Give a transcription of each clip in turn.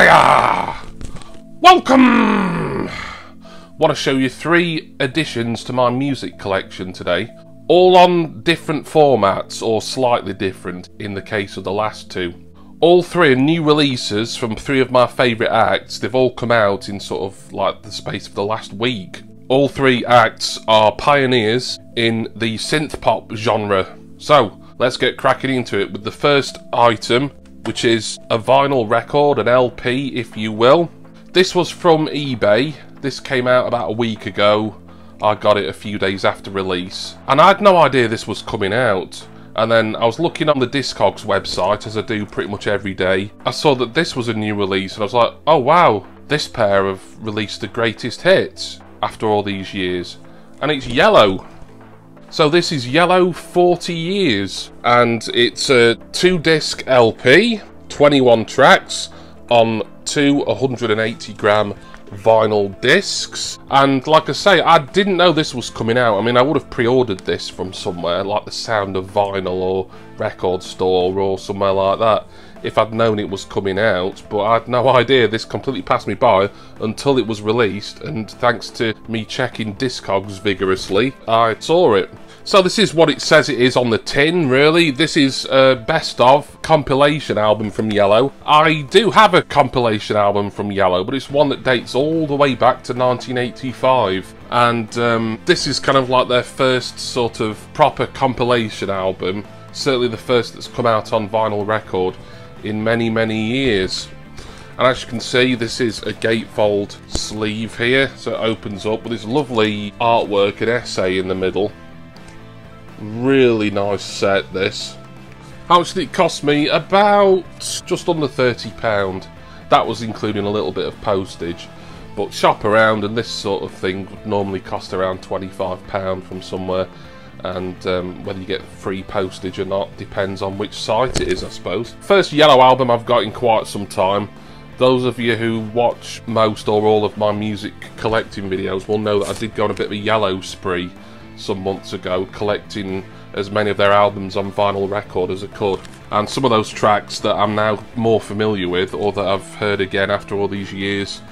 Hiya! Welcome! Want to show you 3 additions to my music collection today, all on different formats or slightly different in the case of the last 2. All 3 are new releases from 3 of my favourite acts. They've all come out in sort of like the space of the last week. All 3 acts are pioneers in the synth pop genre. So let's get cracking into it with the first item, which is a vinyl record, an LP if you will. This was from eBay. This came out about a week ago. I got it a few days after release, and I had no idea this was coming out. And then I was looking on the Discogs website, as I do pretty much every day. I saw that this was a new release, and I was like, oh wow, this pair have released the greatest hits after all these years. And it's Yellow. So this is Yellow 40 Years, and it's a 2-disc LP, 21 tracks on 2 180-gram vinyl discs. And like I say, I didn't know this was coming out. I mean, I would have pre-ordered this from somewhere like the Sound of Vinyl or Record Store or somewhere like that if I'd known it was coming out, but I had no idea. This completely passed me by until it was released, and thanks to me checking Discogs vigorously, I saw it. So this is what it says it is on the tin, really. This is a best of compilation album from Yellow. I do have a compilation album from Yellow, but it's one that dates all the way back to 1985. And this is kind of like their first sort of proper compilation album. Certainly the first that's come out on vinyl record in many, many years. And as you can see, this is a gatefold sleeve here, so it opens up with this lovely artwork and essay in the middle. Really nice set, this. How much did it cost me? About just under £30. That was including a little bit of postage. But shop around and this sort of thing would normally cost around £25 from somewhere. And whether you get free postage or not depends on which site it is, I suppose. First Yellow album I've got in quite some time. Those of you who watch most or all of my music collecting videos will know that I did go on a bit of a Yellow spree some months ago, collecting as many of their albums on vinyl record as I could. And some of those tracks that I'm now more familiar with, or that I've heard again after all these years,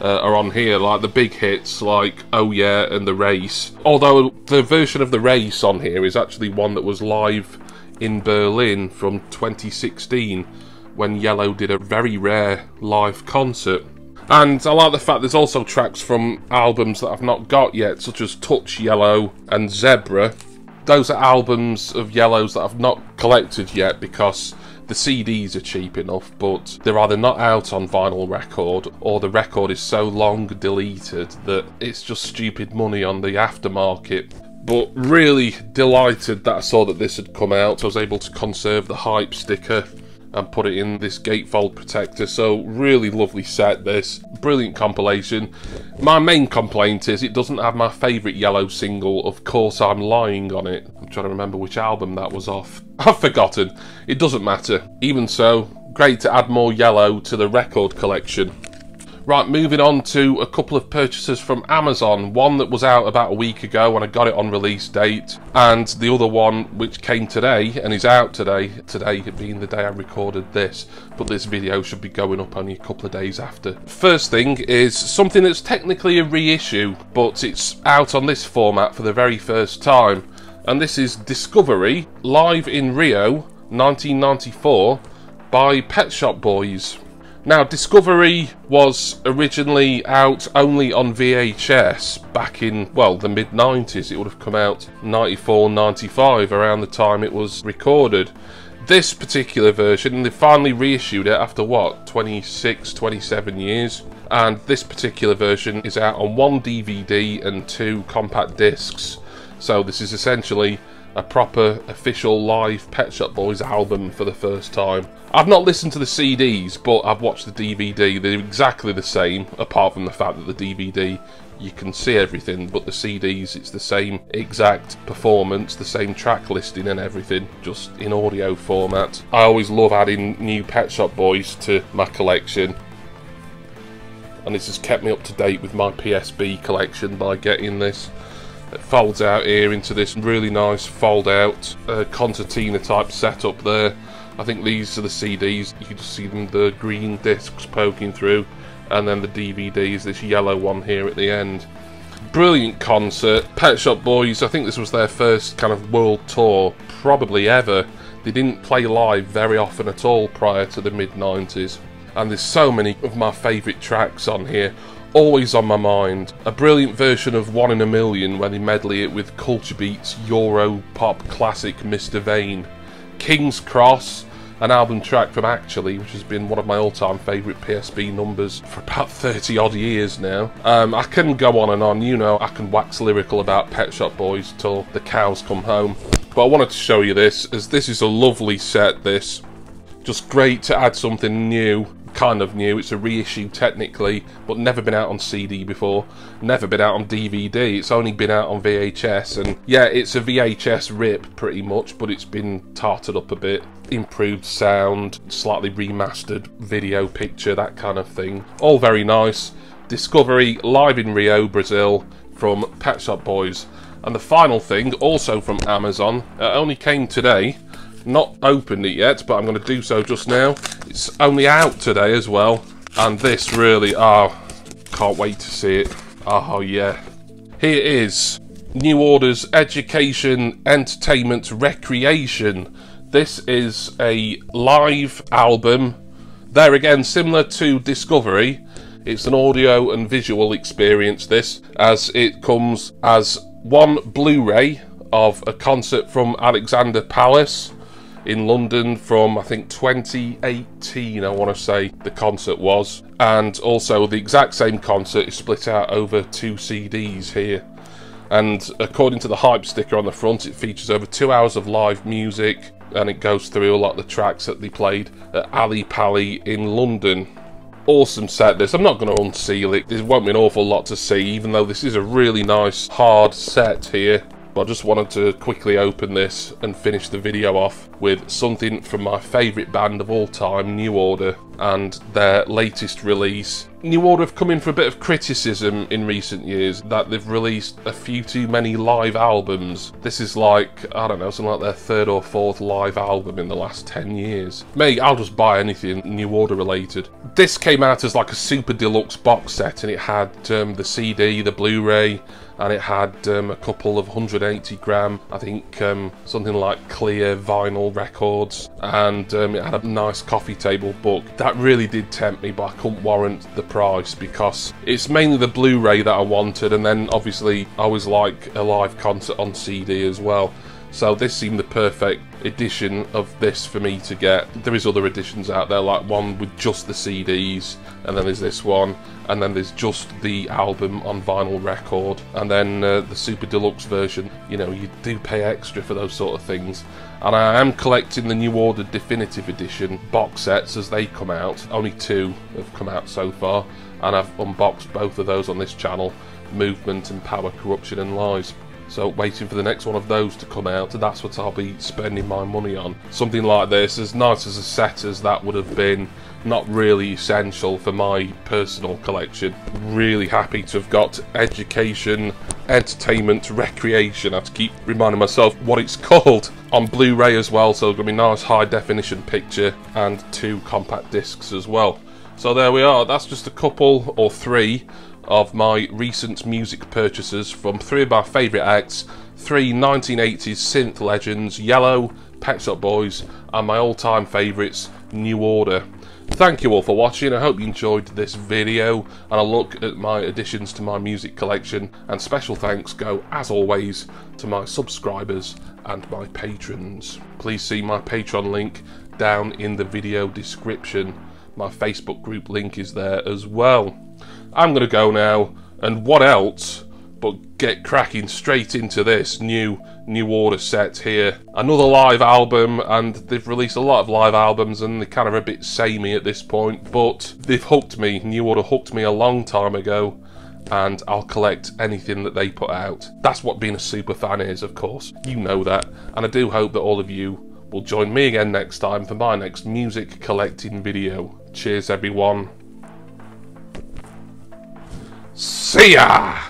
are on here, like the big hits like Oh Yeah and The Race. Although the version of The Race on here is actually one that was live in Berlin from 2016, when Yellow did a very rare live concert. And I like the fact there's also tracks from albums that I've not got yet, such as Touch Yellow and Zebra. Those are albums of Yellows that I've not collected yet because the CDs are cheap enough, but they're either not out on vinyl record or the record is so long deleted that it's just stupid money on the aftermarket. But really delighted that I saw that this had come out. I was able to conserve the hype sticker and put it in this gatefold protector. So really lovely set, this. Brilliant compilation. My main complaint is it doesn't have my favourite Yellow single, Of Course I'm Lying, on it. I'm trying to remember which album that was off. I've forgotten. It doesn't matter. Even so, great to add more Yellow to the record collection. Right, moving on to a couple of purchases from Amazon. One that was out about a week ago when I got it on release date, and the other one which came today and is out today. Today being the day I recorded this, but this video should be going up only a couple of days after. First thing is something that's technically a reissue, but it's out on this format for the very first time. And this is Discovery, live in Rio, 1994, by Pet Shop Boys. Now, Discovery was originally out only on VHS back in, well, the mid-90s. It would have come out 94, 95, around the time it was recorded. This particular version, they finally reissued it after, what, 26, 27 years? And this particular version is out on 1 DVD and 2 compact discs. So this is essentially a proper official live Pet Shop Boys album for the first time. I've not listened to the CDs, but I've watched the DVD. They're exactly the same, apart from the fact that the DVD you can see everything, but the CDs, it's the same exact performance, the same track listing and everything, just in audio format. I always love adding new Pet Shop Boys to my collection, and this has kept me up to date with my PSB collection by getting this. It folds out here into this really nice fold out concertina type setup there. I think these are the CDs. You can just see them, the green discs poking through, and then the DVDs, this yellow one here at the end. Brilliant concert. Pet Shop Boys, I think this was their first kind of world tour, probably ever. They didn't play live very often at all prior to the mid-90s. And there's so many of my favourite tracks on here, always on my mind. A brilliant version of One in a Million where they medley it with Culture Beat's Euro pop classic Mr. Vain. King's Cross, an album track from Actually, which has been one of my all-time favourite PSB numbers for about 30 odd years now. I can go on and on, you know, I can wax lyrical about Pet Shop Boys till the cows come home. But I wanted to show you this, as this is a lovely set, this. Just great to add something new, kind of new. It's a reissue technically, but never been out on CD before, never been out on DVD. It's only been out on VHS, and yeah, it's a VHS rip pretty much, but it's been tarted up a bit, improved sound, slightly remastered video picture, that kind of thing. All very nice. Discovery live in Rio, Brazil, from Pet Shop Boys. And the final thing, also from Amazon, only came today. Not opened it yet, but I'm going to do so just now. It's only out today as well, and this really, can't wait to see it. Oh yeah. Here it is, New Order's Education, Entertainment, Recreation. This is a live album. There again, similar to Discovery, it's an audio and visual experience, this, as it comes as one Blu-ray of a concert from Alexander Palace in London from, I think, 2018, I want to say the concert was. And also the exact same concert is split out over 2 CDs here. And according to the hype sticker on the front, it features over 2 hours of live music, and it goes through a lot of the tracks that they played at Ali Pali in London. Awesome set this. I'm not going to unseal it. There won't be an awful lot to see, even though this is a really nice hard set here. But I just wanted to quickly open this and finish the video off with something from my favourite band of all time, New Order, and their latest release. New Order have come in for a bit of criticism in recent years that they've released a few too many live albums. This is like, I don't know, something like their 3rd or 4th live album in the last 10 years. Me, I'll just buy anything New Order related. This came out as like a super deluxe box set, and it had the CD, the Blu-ray, and it had a couple of 180 gram, I think something like clear vinyl records, and it had a nice coffee table book. That really did tempt me, but I couldn't warrant the price because it's mainly the Blu-ray that I wanted, and then obviously I always like a live concert on CD as well. So this seemed the perfect edition of this for me to get. There is other editions out there, like one with just the CDs, and then there's this one, and then there's just the album on vinyl record, and then the super deluxe version. You know, you do pay extra for those sort of things. And I am collecting the New Order Definitive Edition box sets as they come out. Only 2 have come out so far, and I've unboxed both of those on this channel, Movement and Power, Corruption and Lies. So waiting for the next one of those to come out, and that's what I'll be spending my money on. Something like this, as nice as a set as that would have been, not really essential for my personal collection. Really happy to have got Education, Entertainment, Recreation. I have to keep reminding myself what it's called. On Blu-ray as well, so it's going to be a nice high definition picture, and 2 compact discs as well. So there we are, that's just a couple or 3 of my recent music purchases from 3 of my favourite acts, 3 1980s synth legends, Yellow, Pet Shop Boys, and my all-time favourites, New Order. Thank you all for watching. I hope you enjoyed this video and a look at my additions to my music collection, and special thanks go, as always, to my subscribers and my patrons. Please see my Patreon link down in the video description. My Facebook group link is there as well. I'm going to go now, and what else but get cracking straight into this new Order set here. Another live album, and they've released a lot of live albums and they're kind of a bit samey at this point, but they've hooked me. New Order hooked me a long time ago, and I'll collect anything that they put out. That's what being a super fan is, of course. You know that, and I do hope that all of you will join me again next time for my next music collecting video. Cheers everyone. See ya!